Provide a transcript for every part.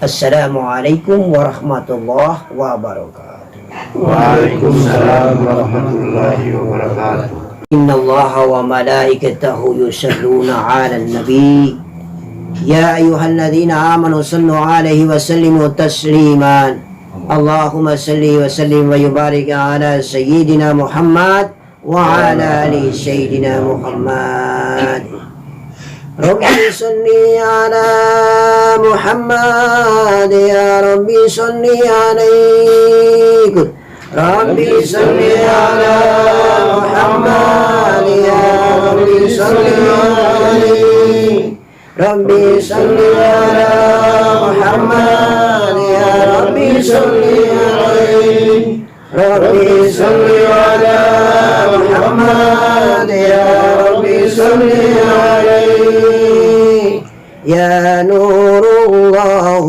Assalamualaikum warahmatullahi wabarakatuh. Waalaikumsalam warahmatullahi wabarakatuh. Innallaha wa malaikatahu yusalluna 'alan nabi. Ya ayyuhalladzina amanu sallu 'alaihi wa sallimu tasliman. Allahumma salli wa sallim wa yubarik ala sayyidina Muhammad wa ala ali sayyidina Muhammad. Rabbi salli ala Muhammad, ya Rabbi salli alaihi. Rabbi salli ala Muhammad, ya Rabbi salli alaihi. Rabbi salli ala Muhammad, ya Rabbi salli alaihi. Rabbi salli ala Muhammad, ya Rabbi salli alaihi. Ya Nurullah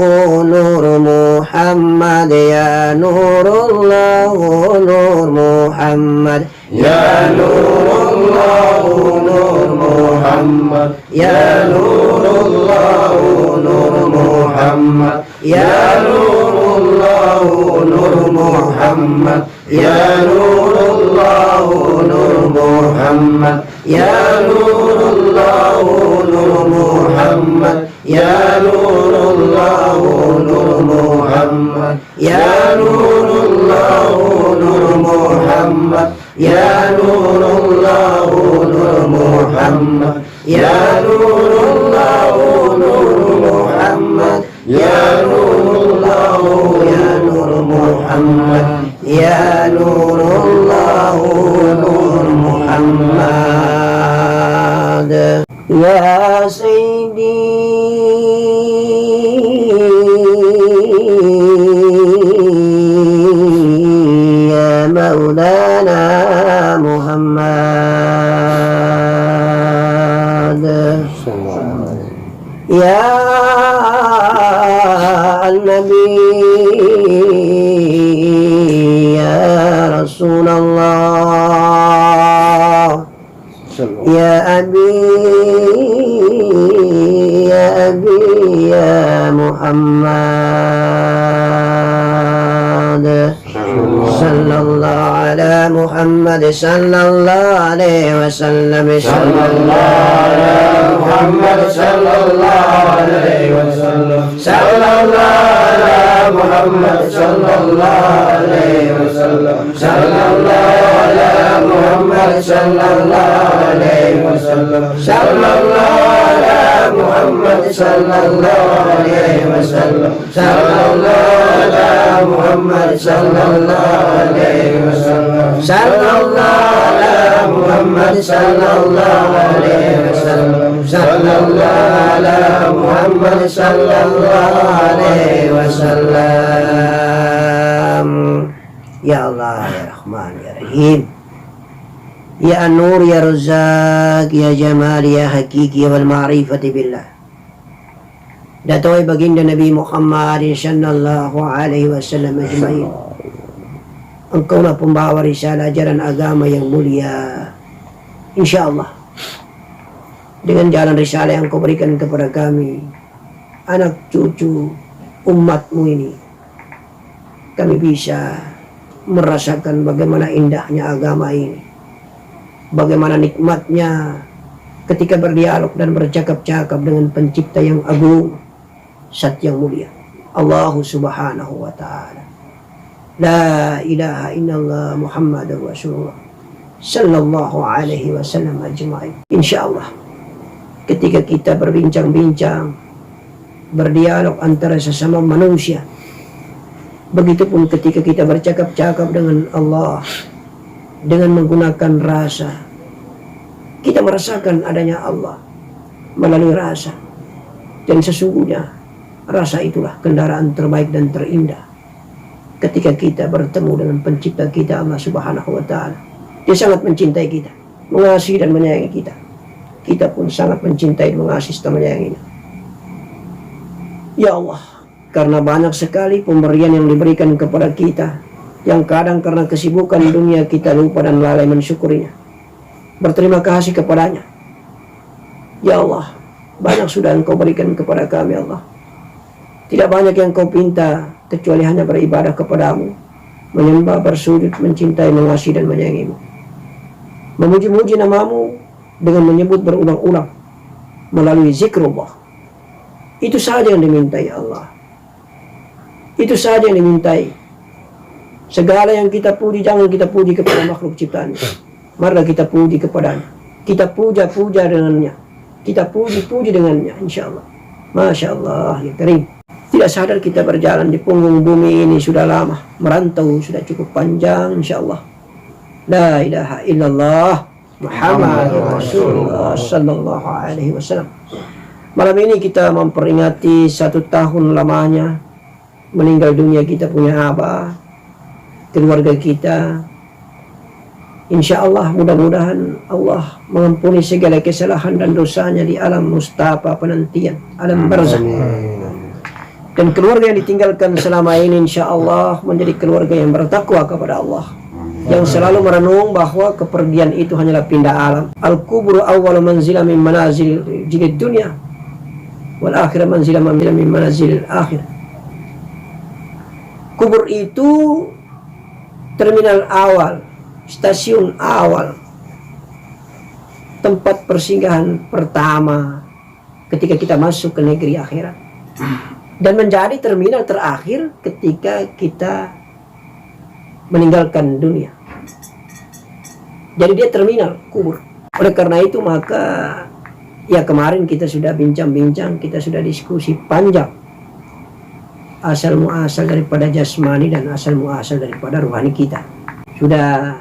Nur Muhammad, ya Nurullah Nur Muhammad, Ya Nurullah Nur Muhammad, Ya Nurullah Nur Muhammad, Ya Nurullah Nur Muhammad, Ya Nurullah Nur Muhammad, Ya Nurullah Nur Muhammad, Ya Nurullah Nur Muhammad, Ya Nurullah Nur Muhammad, Ya Nurullah Nur Muhammad, Ya Nurullah Nur Muhammad, Ya Nurullah Ya Nur Muhammad, Ya Nurullah Nur Muhammad. Ya Sayyidi ya Maulana Muhammad, ya Al-Nabi, ya Rasulullah, ya Abi, ya Abi, ya Muhammad. Sallallahu ala Muhammad sallallahu alaihi wasallam. Sallallahu ala Muhammad sallallahu alaihi wasallam. Sallallahu ala Muhammad sallallahu alaihi wasallam. Sallallahu ala Muhammad sallallahu alaihi wasallam. Sallallahu ala Muhammad sallallahu alaihi wasallam. Sallallahu ala Muhammad sallallahu alaihi wasallam. Sallallahu ala Muhammad sallallahu alaihi wasallam. Sallallahu ala Muhammad sallallahu alaihi wasallam. Ya Allah, ya Rahman, ya Rahim, ya An-Nur, ya Razzaq, ya Jamal, ya Hakiki, wal ma'rifati billah. Datoi baginda Nabi Muhammad sallallahu alaihi wasallam ajma'in. Engkau lah pembawa risalah ajaran agama yang mulia. InsyaAllah dengan jalan risalah yang kau berikan kepada kami, anak cucu umatmu ini, kami bisa merasakan bagaimana indahnya agama ini, bagaimana nikmatnya ketika berdialog dan bercakap-cakap dengan pencipta yang agung, Zat yang mulia, Allah subhanahu wa ta'ala. La ilaha illallah Muhammadur Rasulullah sallallahu alaihi wasallam ajma'in. InsyaAllah ketika kita berbincang-bincang, berdialog antara sesama manusia, begitupun ketika kita bercakap-cakap dengan Allah dengan menggunakan rasa, kita merasakan adanya Allah melalui rasa. Dan sesungguhnya rasa itulah kendaraan terbaik dan terindah ketika kita bertemu dengan pencipta kita, Allah subhanahu wa ta'ala. Dia sangat mencintai kita, mengasihi dan menyayangi kita. Kita pun sangat mencintai dan mengasihi dan menyayanginya. Ya Allah, karena banyak sekali pemberian yang diberikan kepada kita, yang kadang karena kesibukan dunia kita lupa dan lalai mensyukurinya. Berterima kasih kepadanya. Ya Allah, banyak sudah Engkau berikan kepada kami, Allah. Tidak banyak yang kau pinta kecuali hanya beribadah kepadamu, menyembah, bersujud, mencintai, mengasihi dan menyayangimu, memuji-muji namamu dengan menyebut berulang-ulang melalui zikrullah. Itu saja yang dimintai Allah. Itu saja yang dimintai. Segala yang kita puji, jangan kita puji kepada makhluk ciptaan. Mari kita puji kepadanya. Kita puja-puja dengannya. Kita puji-puji dengannya, insyaAllah. Masya Allah, ya Karim. Tidak sadar kita berjalan di punggung bumi ini sudah lama. Merantau sudah cukup panjang, insyaAllah. La ilaha illallah Muhammad Rasulullah sallallahu alaihi wasallam. Malam ini kita memperingati 1 tahun lamanya meninggal dunia kita punya abah, keluarga kita. Insya Allah mudah-mudahan Allah mengampuni segala kesalahan dan dosanya di alam mustafa penantian, alam barzakh. Dan keluarga yang ditinggalkan selama ini insya Allah menjadi keluarga yang bertakwa kepada Allah, yang selalu merenung bahwa kepergian itu hanyalah pindah alam. Al-kubru awal manzila min manazil jilid dunia, wal akhirah manzila min manazil akhir. Kubur itu terminal awal, stasiun awal, tempat persinggahan pertama ketika kita masuk ke negeri akhirat, dan menjadi terminal terakhir ketika kita meninggalkan dunia. Jadi dia terminal kubur. Oleh karena itu maka ya kemarin kita sudah bincang-bincang, kita sudah diskusi panjang asal muasal daripada jasmani dan asal muasal daripada rohani kita. Sudah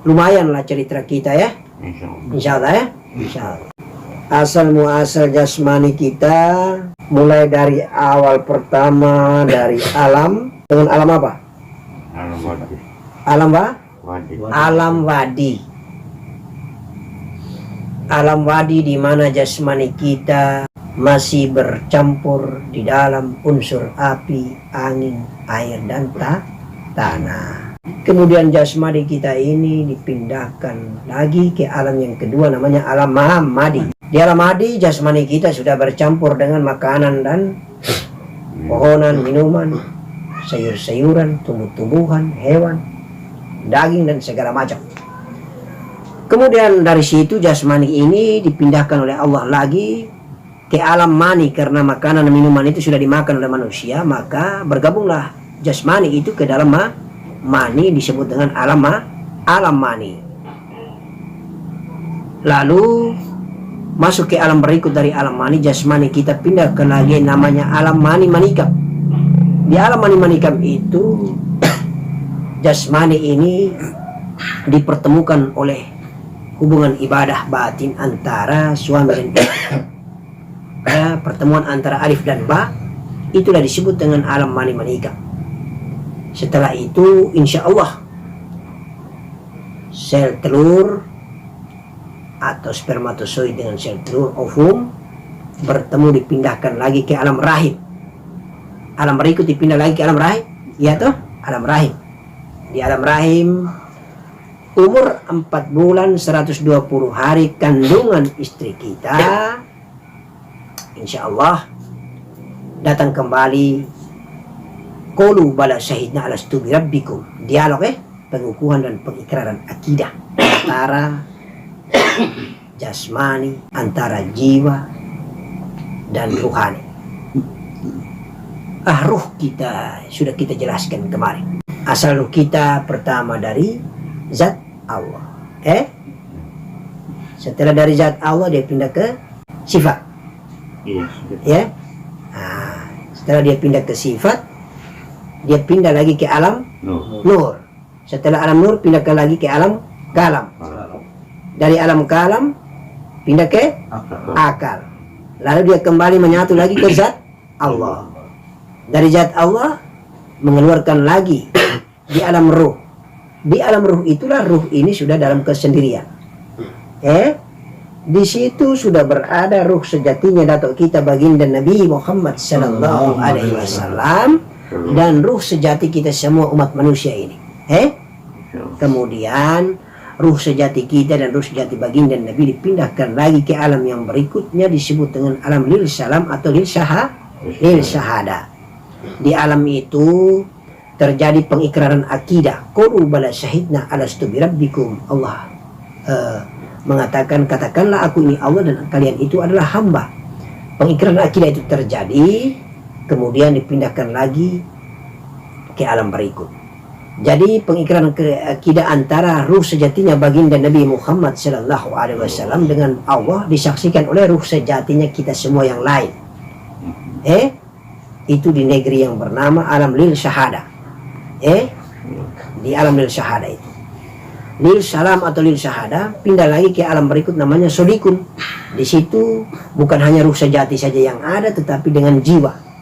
lumayan lah cerita kita ya, insyaallah ya, insyaallah. Asal muasal jasmani kita mulai dari awal pertama dari alam, dengan alam apa? Alam wadi. Alam apa? Wadi. Alam wadi. Alam wadi di mana jasmani kita masih bercampur di dalam unsur api, angin, air, dan tanah. Kemudian jasmani kita ini dipindahkan lagi ke alam yang kedua, namanya alam madi. Di alam madi jasmani kita sudah bercampur dengan makanan dan pohonan, minuman, sayur-sayuran, tumbuh-tumbuhan, hewan, daging, dan segala macam. Kemudian dari situ jasmani ini dipindahkan oleh Allah lagi ke alam mani, karena makanan dan minuman itu sudah dimakan oleh manusia, maka bergabunglah jasmani itu ke dalam mani, disebut dengan alam mani. Lalu masuk ke alam berikut dari alam mani, jasmani kita pindah ke lagi namanya alam mani manikam. Di alam mani manikam itu jasmani ini dipertemukan oleh hubungan ibadah batin antara suami dan istri. Ya, pertemuan antara alif dan ba itulah disebut dengan alam mani manikam. Setelah itu insya Allah sel telur atau spermatozoid dengan sel telur ovum bertemu, dipindahkan lagi ke alam rahim. Alam berikut dipindah lagi ke alam rahim, ya toh, alam rahim. Di alam rahim umur 4 bulan 120 hari kandungan istri kita, insya Allah datang kembali. Qalu bala syahidna ala stubi rabbikum, dialog pengukuhan dan pengikraran akidah antara jasmani, antara jiwa dan ruhani. Ruh kita sudah kita jelaskan kemarin. Asal ruh kita pertama dari zat Allah. Setelah dari zat Allah dia pindah ke sifat. Ya. Setelah dia pindah ke sifat, dia pindah lagi ke alam nur. Setelah alam nur pindah lagi ke alam kalam. Dari alam kalam pindah ke akal. Lalu dia kembali menyatu lagi ke zat Allah. Dari zat Allah mengeluarkan lagi di alam ruh. Di alam ruh itulah ruh ini sudah dalam kesendirian. Di situ sudah berada ruh sejatinya datuk kita baginda Nabi Muhammad sallallahu alaihi wasallam dan ruh sejati kita semua umat manusia ini. Kemudian ruh sejati kita dan ruh sejati baginda Nabi dipindahkan lagi ke alam yang berikutnya, disebut dengan alam lil salam atau lil lil syahada. Di alam itu terjadi pengikraran akidah. Qulu bala syahidna alastu birabbikum. Allah mengatakan, katakanlah aku ini Allah dan kalian itu adalah hamba. Pengikraran akidah itu terjadi, kemudian dipindahkan lagi ke alam berikut. Jadi pengikraran akidah antara ruh sejatinya baginda Nabi Muhammad sallallahu alaihi wasallam dengan Allah disaksikan oleh ruh sejatinya kita semua yang lain. Itu di negeri yang bernama alam lil syahada. Di alam lil syahada itu. Lil salam atau lil syahada pindah lagi ke alam berikut namanya sodikun. Di situ bukan hanya ruh sejati saja yang ada, tetapi dengan jiwa.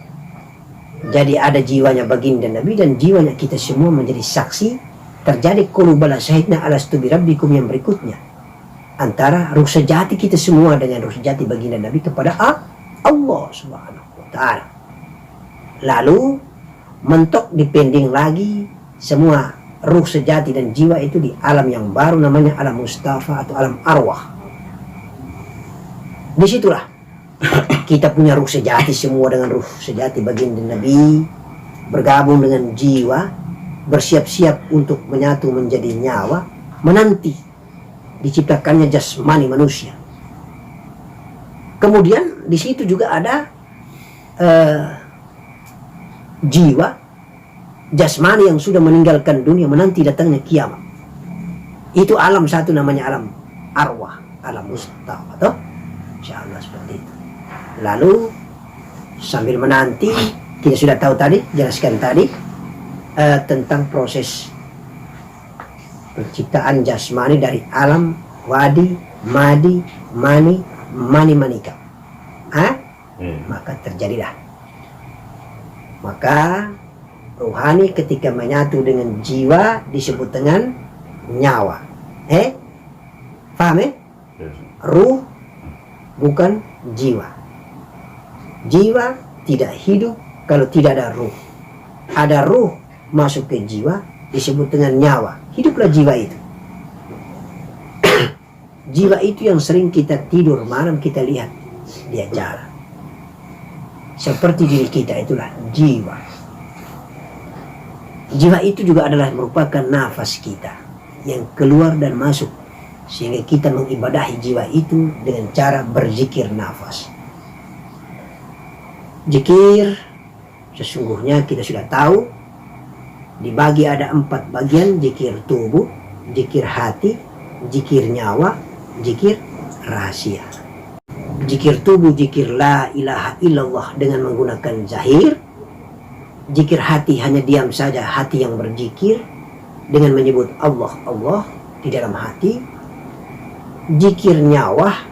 Jadi ada jiwanya baginda Nabi dan jiwanya kita semua menjadi saksi. Terjadi qulu bala syahidna alastu birabbikum yang berikutnya, antara ruh sejati kita semua dengan ruh sejati baginda Nabi kepada Allah subhanahu wa ta'ala. Lalu mentok dipending lagi semua ruh sejati dan jiwa itu di alam yang baru namanya alam mustafa atau alam arwah. Disitulah kita punya ruh sejati semua dengan ruh sejati baginda Nabi bergabung dengan jiwa, bersiap-siap untuk menyatu menjadi nyawa, menanti diciptakannya jasmani manusia. Kemudian di situ juga ada jiwa jasmani yang sudah meninggalkan dunia menanti datangnya kiamat. Itu alam satu namanya alam arwah, alam mustafa, atau insyaallah seperti itu. Lalu sambil menanti, kita sudah tahu tadi, jelaskan tadi tentang proses penciptaan jasmani dari alam wadi, madi, mani, manika. Maka terjadilah. Maka rohani ketika menyatu dengan jiwa disebut dengan nyawa. Paham Ruh bukan jiwa. Jiwa tidak hidup kalau tidak ada ruh. Ada ruh masuk ke jiwa disebut dengan nyawa. Hiduplah jiwa itu. Jiwa itu yang sering kita tidur malam kita lihat dia jalan. Seperti diri kita itulah jiwa. Jiwa itu juga adalah merupakan nafas kita yang keluar dan masuk, sehingga kita mengibadahi jiwa itu dengan cara berzikir nafas. Zikir sesungguhnya kita sudah tahu dibagi ada 4 bagian: zikir tubuh, zikir hati, zikir nyawa, zikir rahasia. Zikir tubuh, zikir la ilaha illallah dengan menggunakan zahir. Zikir hati hanya diam saja, hati yang berzikir dengan menyebut Allah, Allah di dalam hati. Zikir nyawa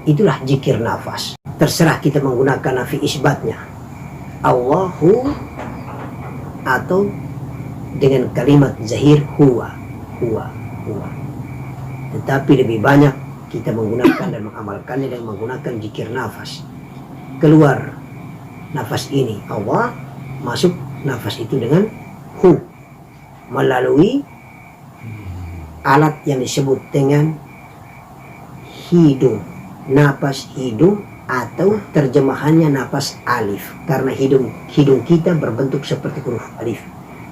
itulah zikir nafas. Terserah kita menggunakan nafi isbatnya, Allahu, atau dengan kalimat zahir huwa. Tetapi lebih banyak kita menggunakan dan mengamalkannya dengan menggunakan zikir nafas. Keluar nafas ini Allah, masuk nafas itu dengan hu, melalui alat yang disebut dengan hidung, napas hidung, atau terjemahannya napas alif, karena hidung kita berbentuk seperti huruf alif,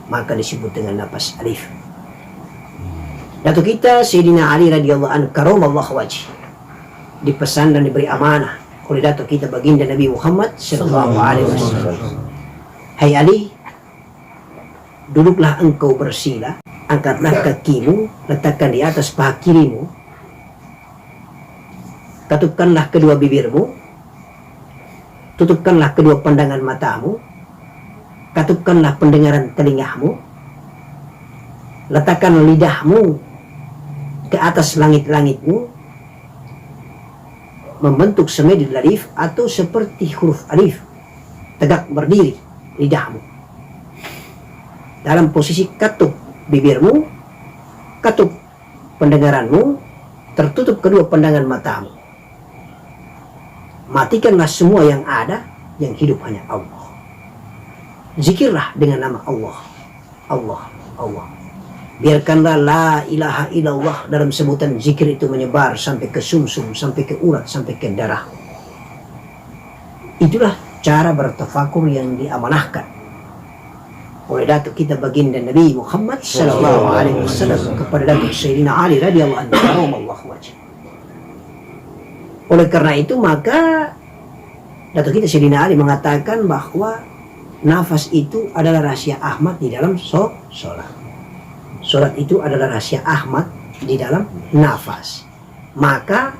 maka disebut dengan napas alif. Datuk kita Sayyidina Ali radhiyallahu anhu karamallahu wajh dipesan dan diberi amanah oleh datuk kita baginda Nabi Muhammad sallallahu alaihi wasallam. Hai Ali, duduklah engkau bersila, angkatlah kakimu, letakkan di atas paha kirimu, katupkanlah kedua bibirmu, tutupkanlah kedua pandangan matamu, katupkanlah pendengaran telingamu, letakkan lidahmu ke atas langit-langitmu, membentuk semedi alif atau seperti huruf alif, tegak berdiri lidahmu dalam posisi katup bibirmu, katup pendengaranmu, tertutup kedua pandangan matamu. Matikanlah semua yang ada, yang hidup hanya Allah. Zikirlah dengan nama Allah, Allah, Allah. Biarkanlah la ilaha illallah dalam sebutan zikir itu menyebar sampai ke sumsum, sampai ke urat, sampai ke darah. Itulah cara bertafakur yang diamanahkan oleh datuk kita baginda Nabi Muhammad sallallahu alaihi wasallam kepada datuk Sayyidina Ali radhiyallahu anhu karamallahu wajhah. Oleh karena itu maka datuk kita Sayyidina Ali mengatakan bahwa nafas itu adalah rahasia Ahmad di dalam sholat. Sholat itu adalah rahasia Ahmad di dalam nafas. Maka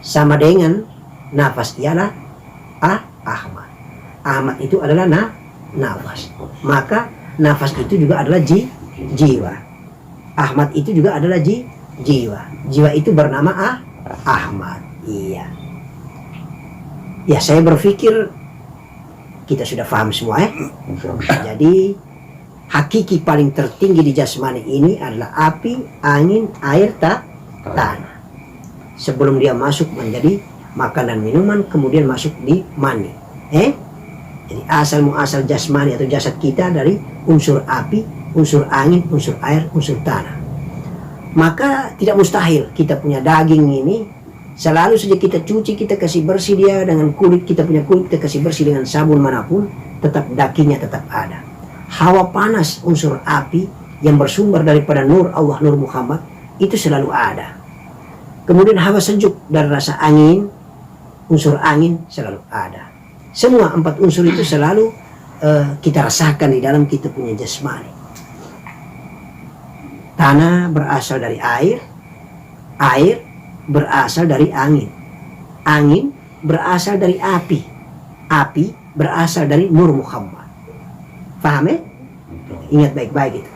sama dengan nafas ialah Ahmad. Ahmad itu adalah nafas. Maka nafas itu juga adalah jiwa. Ahmad itu juga adalah jiwa. Jiwa itu bernama Ahmad. Iya. Ya, saya berpikir kita sudah paham semua ya. Jadi hakiki paling tertinggi di jasmani ini adalah api, angin, air, tanah. Sebelum dia masuk menjadi makanan minuman, kemudian masuk di mani. Jadi asal muasal jasmani atau jasad kita dari unsur api, unsur angin, unsur air, unsur tanah. Maka tidak mustahil kita punya daging ini selalu saja kita cuci, kita kasih bersih dia dengan kulit, kita punya kulit kita kasih bersih dengan sabun manapun, tetap dagingnya tetap ada. Hawa panas unsur api yang bersumber daripada nur Allah, nur Muhammad, itu selalu ada. Kemudian hawa sejuk dari rasa angin, unsur angin selalu ada. Semua 4 unsur itu selalu kita rasakan di dalam kita punya jasmani. Tanah berasal dari air, air berasal dari angin, angin berasal dari api, api berasal dari nur Muhammad. Paham ya? Ingat baik-baik itu.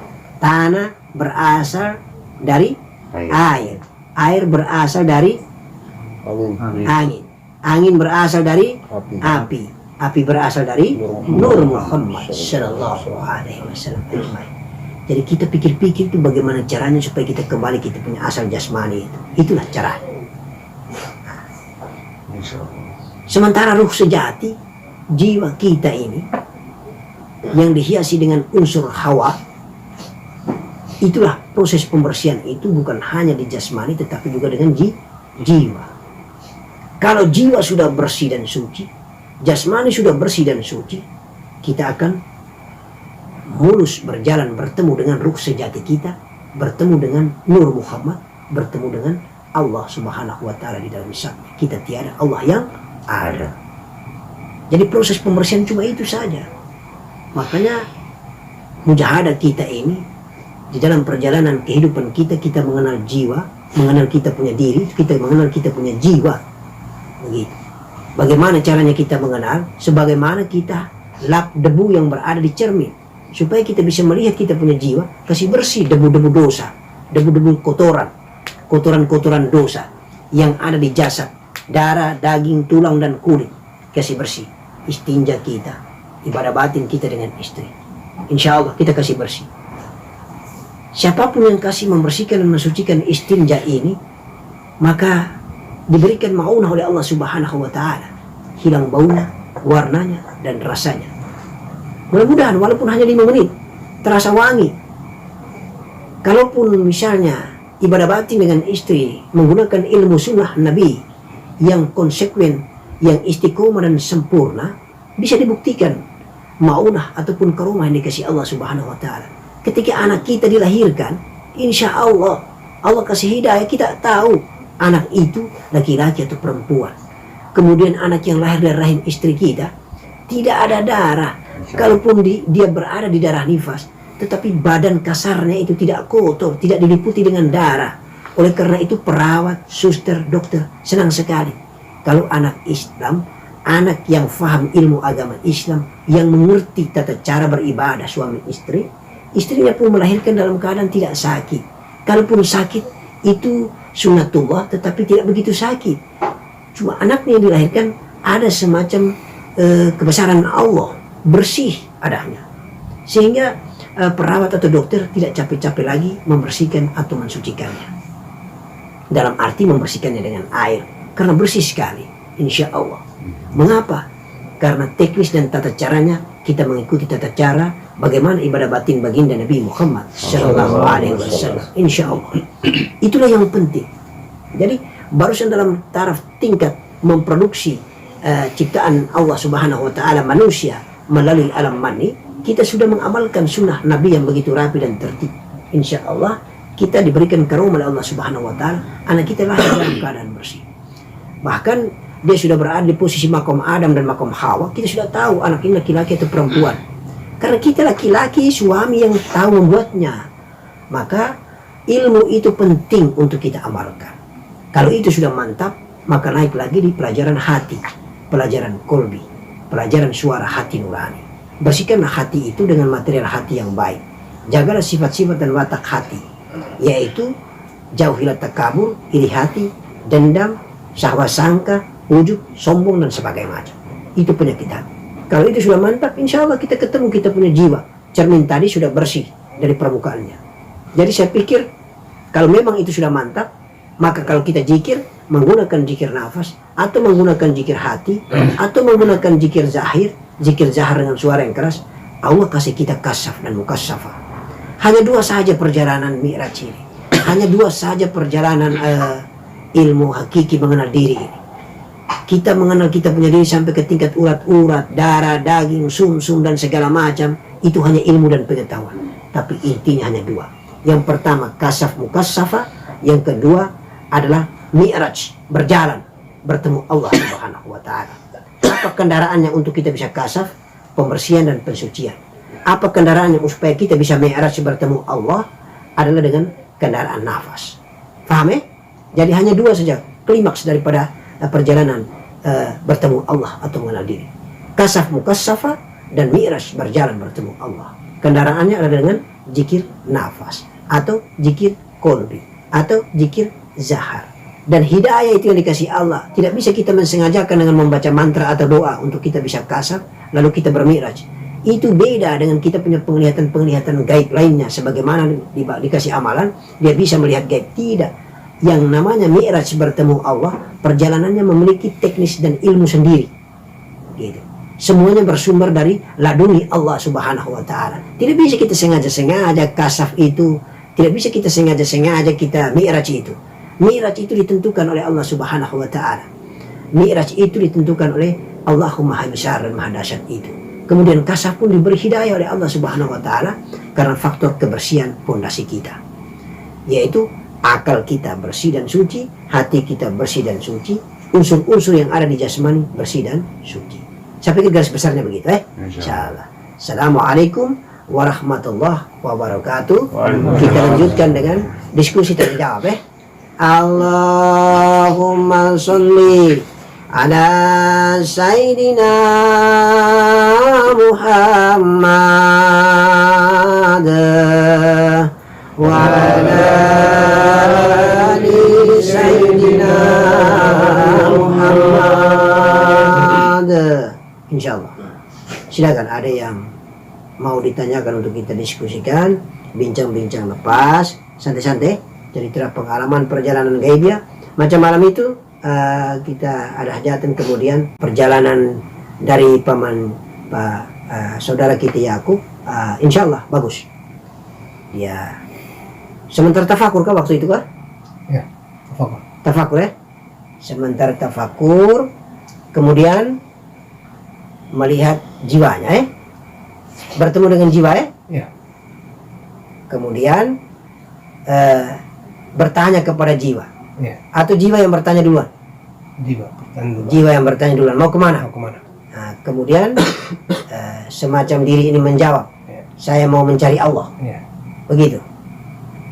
Tanah berasal dari air, air berasal dari angin, angin berasal dari api, api berasal dari nur Muhammad sallallahu alaihi wasallam. Jadi kita pikir-pikir itu bagaimana caranya supaya kita kembali kita punya asal jasmani itu. Itulah caranya. Sementara ruh sejati, jiwa kita ini yang dihiasi dengan unsur hawa, itulah proses pembersihan itu bukan hanya di jasmani tetapi juga dengan jiwa. Kalau jiwa sudah bersih dan suci, jasmani sudah bersih dan suci, kita akan mulus berjalan bertemu dengan ruh sejati kita, bertemu dengan nur Muhammad, bertemu dengan Allah subhanahu wa ta'ala di dalam sabda. Kita tiada, Allah yang ada. Jadi proses pembersihan cuma itu saja. Makanya mujahadah kita ini di dalam perjalanan kehidupan kita, kita mengenal jiwa, mengenal kita punya diri, kita mengenal kita punya jiwa. Begitu. Bagaimana caranya kita mengenal? Sebagaimana kita lap debu yang berada di cermin, supaya kita bisa melihat kita punya jiwa, kasih bersih debu-debu dosa, debu-debu kotoran dosa yang ada di jasad, darah, daging, tulang, dan kulit, kasih bersih. Istinja kita, ibadah batin kita dengan istri, insya Allah kita kasih bersih. Siapapun yang kasih membersihkan dan mensucikan istinja ini, maka diberikan ma'unah oleh Allah subhanahu wa ta'ala, hilang baunya, warnanya, dan rasanya. Mudah-mudahan walaupun hanya 5 menit terasa wangi. Kalaupun misalnya ibadah batin dengan istri menggunakan ilmu sunnah Nabi yang konsekuen, yang istiqomah dan sempurna, bisa dibuktikan maunah ataupun karomah yang dikasih Allah subhanahu wa ta'ala. Ketika anak kita dilahirkan, insya Allah Allah kasih hidayah, kita tahu anak itu laki-laki atau perempuan. Kemudian anak yang lahir dari rahim istri kita tidak ada darah. Kalaupun dia berada di darah nifas, tetapi badan kasarnya itu tidak kotor, tidak diliputi dengan darah. Oleh karena itu perawat, suster, dokter senang sekali kalau anak Islam, anak yang faham ilmu agama Islam, yang mengerti tata cara beribadah suami istri, istrinya pun melahirkan dalam keadaan tidak sakit. Kalaupun sakit itu sunnatullah, tetapi tidak begitu sakit. Cuma anaknya yang dilahirkan ada semacam kebesaran Allah, bersih adanya, sehingga perawat atau dokter tidak capek-capek lagi membersihkan atau mensucikannya. Dalam arti membersihkannya dengan air, karena bersih sekali, insya Allah. Mengapa? Karena teknis dan tata caranya kita mengikuti tata cara bagaimana ibadah batin baginda Nabi Muhammad sallallahu alaihi wasallam. Insya Allah. Itulah yang penting. Jadi barusan dalam taraf tingkat memproduksi ciptaan Allah Subhanahu wa taala manusia melalui alam mani, kita sudah mengamalkan sunnah Nabi yang begitu rapi dan tertib. Insya Allah kita diberikan karunia oleh Allah Subhanahu wa taala, anak kita lahir dalam keadaan bersih. Bahkan dia sudah berada di posisi makom Adam dan makom Hawa, kita sudah tahu anak ini laki-laki atau perempuan. Karena kita laki-laki, suami yang tahu membuatnya. Maka ilmu itu penting untuk kita amalkan. Kalau itu sudah mantap, maka naik lagi di pelajaran hati, pelajaran kolbi, pelajaran suara hati nurani. Bersihkanlah hati itu dengan material hati yang baik. Jagalah sifat-sifat dan watak hati, yaitu jauhilah takabur, iri hati, dendam, syahwat sangka, ujub, sombong dan sebagainya macam. Itu penyakit hati. Kalau itu sudah mantap, insya Allah kita ketemu kita punya jiwa. Cermin tadi sudah bersih dari permukaannya. Jadi saya pikir kalau memang itu sudah mantap, maka kalau kita zikir, menggunakan zikir nafas, atau menggunakan zikir hati, atau menggunakan zikir zahar dengan suara yang keras, Allah kasih kita kasaf dan mukassafah. Hanya 2 saja perjalanan Mi'raj ini. Hanya 2 saja perjalanan ilmu hakiki mengenal diri ini. Kita mengenal kita punya diri sampai ke tingkat urat-urat, darah, daging, sum-sum dan segala macam. Itu hanya ilmu dan pengetahuan. Tapi intinya hanya 2. Yang pertama kasaf mukassafah, yang kedua adalah mi'raj, berjalan bertemu Allah Subhanahu wa taala. Apa kendaraannya untuk kita bisa kasaf? Pembersihan dan pensucian. Apa kendaraannya supaya kita bisa mi'raj bertemu Allah? Adalah dengan kendaraan nafas. Paham ya? Jadi hanya 2 saja klimaks daripada perjalanan bertemu Allah atau mengenal diri. Kasaf mukassafah dan mi'raj, berjalan bertemu Allah. Kendaraannya adalah dengan zikir nafas atau zikir kolbi atau zikir zahar. Dan hidayah itu yang dikasih Allah. Tidak bisa kita mensengajakan dengan membaca mantra atau doa untuk kita bisa kasaf lalu kita bermi'raj. Itu beda dengan kita punya penglihatan-penglihatan gaib lainnya. Sebagaimana dikasih amalan, dia bisa melihat gaib. Tidak. Yang namanya mi'raj bertemu Allah, perjalanannya memiliki teknis dan ilmu sendiri. Gitu. Semuanya bersumber dari laduni Allah Subhanahu wa taala. Tidak bisa kita sengaja-sengaja kasaf itu, tidak bisa kita sengaja-sengaja kita mi'raj itu. Mi'raj itu ditentukan oleh Allah Subhanahu wa taala. Mi'raj itu ditentukan oleh Allahumma Maha Besar dan Maha Dahsyat itu. Kemudian kasaf pun diberi hidayah oleh Allah Subhanahu wa taala karena faktor kebersihan pondasi kita. Yaitu akal kita bersih dan suci, hati kita bersih dan suci, unsur-unsur yang ada di jasmani bersih dan suci. Saya pikir garis besarnya begitu Insyaallah. Assalamualaikum warahmatullahi wabarakatuh. Kita lanjutkan dengan diskusi terjawab Allahumma sholli ala Sayyidina Muhammad wa ala ali Sayyidina Muhammad. Insyaallah. Silakan ada yang mau ditanyakan untuk kita diskusikan, bincang-bincang lepas, santai-santai, cerita pengalaman perjalanan gaibnya. Macam malam itu kita ada hajatan, kemudian perjalanan dari paman saudara kita Yakub, insyaallah bagus. Dia sementara tafakur kah waktu itu kah? Ya, tafakur. Tafakur sementara tafakur, kemudian melihat jiwanya bertemu dengan jiwa Ya. Kemudian bertanya kepada jiwa. Ya. Atau jiwa yang bertanya duluan? Jiwa yang bertanya duluan. Mau kemana? Nah, kemudian semacam diri ini menjawab, saya mau mencari Allah. Ya. Begitu.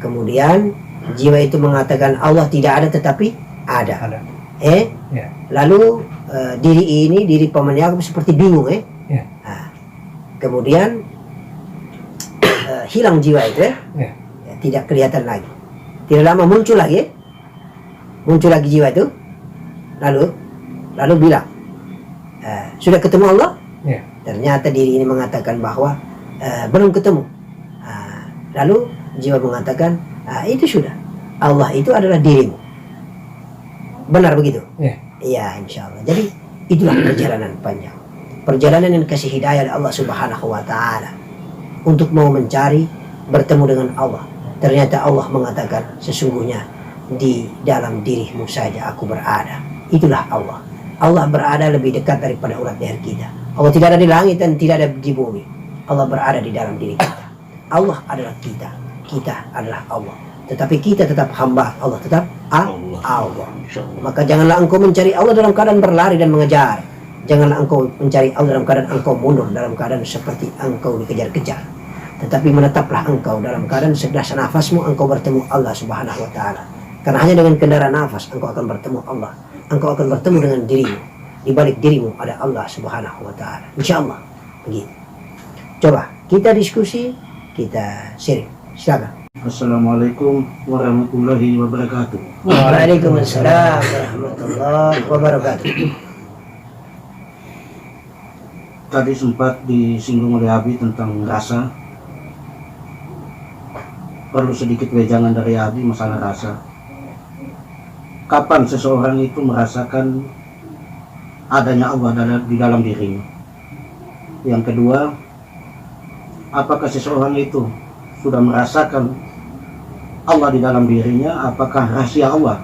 Kemudian jiwa itu mengatakan Allah tidak ada tetapi ada. Ya. Lalu diri paman Yakub seperti bingung. Ya. Nah, kemudian hilang jiwa itu Ya. tidak kelihatan lagi. Tidak lama muncul lagi jiwa itu, lalu bilang, sudah ketemu Allah? Ya. Ternyata diri ini mengatakan bahwa belum ketemu. Lalu jiwa mengatakan, itu sudah, Allah itu adalah dirimu. Benar begitu? Iya, insya Allah. Jadi itulah perjalanan panjang, perjalanan yang dikasih hidayah oleh Allah Subhanahu wa taala untuk mau mencari bertemu dengan Allah. Ternyata Allah mengatakan, sesungguhnya di dalam dirimu saja aku berada. Itulah Allah. Allah berada lebih dekat daripada urat leher kita. Allah tidak ada di langit dan tidak ada di bumi. Allah berada di dalam diri kita. Allah adalah kita, kita adalah Allah. Tetapi kita tetap hamba, Allah tetap Allah. Maka janganlah engkau mencari Allah dalam keadaan berlari dan mengejar. Janganlah engkau mencari Allah dalam keadaan engkau mundur, dalam keadaan seperti engkau dikejar-kejar. Tetapi menetaplah engkau dalam keadaan segelas nafasmu engkau bertemu Allah Subhanahu wa taala. Karena hanya dengan kendaraan nafas engkau akan bertemu Allah. Engkau akan bertemu dengan dirimu. Di balik dirimu ada Allah Subhanahu wa taala. Insyaallah. Begitu. Coba kita diskusi, kita sharing. Silakan. Assalamualaikum warahmatullahi wabarakatuh. Waalaikumsalam warahmatullahi wabarakatuh. Tadi sempat disinggung oleh Abi tentang rasa. Perlu sedikit wejangan dari Abi masalah rasa. Kapan seseorang itu merasakan adanya Allah di dalam dirinya? Yang kedua, apakah seseorang itu sudah merasakan Allah di dalam dirinya? Apakah rahasia Allah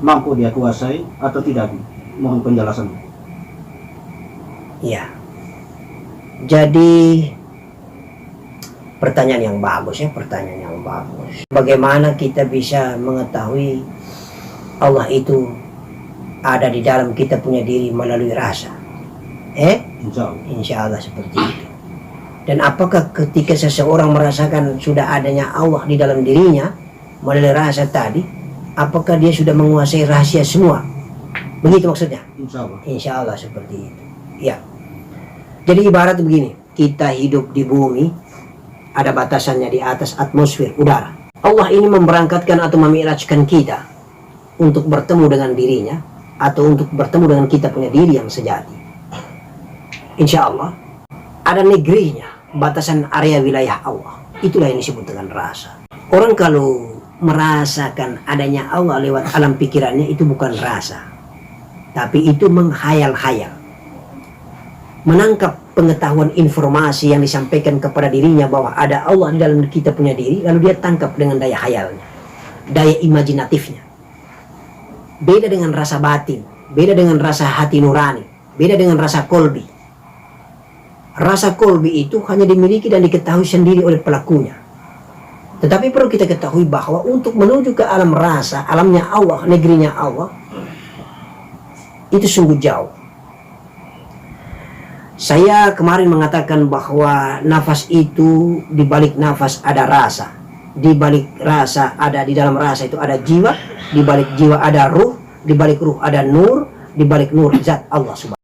mampu dia kuasai atau tidak? Mohon penjelasan. Ya. Jadi pertanyaan yang bagus ya, pertanyaan yang bagus. Bagaimana kita bisa mengetahui Allah itu ada di dalam kita punya diri melalui rasa? Insya Allah seperti itu. Dan apakah ketika seseorang merasakan sudah adanya Allah di dalam dirinya melalui rasa tadi, apakah dia sudah menguasai rahasia semua? Begitu maksudnya? Insya Allah seperti itu. Ya. Jadi ibarat begini, kita hidup di bumi, ada batasannya di atas atmosfer udara. Allah ini memberangkatkan atau memi'rajkan kita untuk bertemu dengan dirinya atau untuk bertemu dengan kita punya diri yang sejati. Insya Allah ada negerinya, batasan area wilayah Allah. Itulah yang disebut dengan rasa. Orang kalau merasakan adanya Allah lewat alam pikirannya, itu bukan rasa, tapi itu menghayal-hayal, menangkap pengetahuan informasi yang disampaikan kepada dirinya bahwa ada Allah di dalam kita punya diri, lalu dia tangkap dengan daya hayalnya, daya imajinatifnya. Beda dengan rasa batin, beda dengan rasa hati nurani, beda dengan rasa kolbi. Rasa kolbi itu hanya dimiliki dan diketahui sendiri oleh pelakunya. Tetapi perlu kita ketahui bahwa untuk menuju ke alam rasa, alamnya Allah, negerinya Allah, itu sungguh jauh. Saya kemarin mengatakan bahwa nafas itu, di balik nafas ada rasa, di balik rasa ada, di dalam rasa itu ada jiwa, di balik jiwa ada ruh, di balik ruh ada nur, di balik nur zat Allah Subhanahu.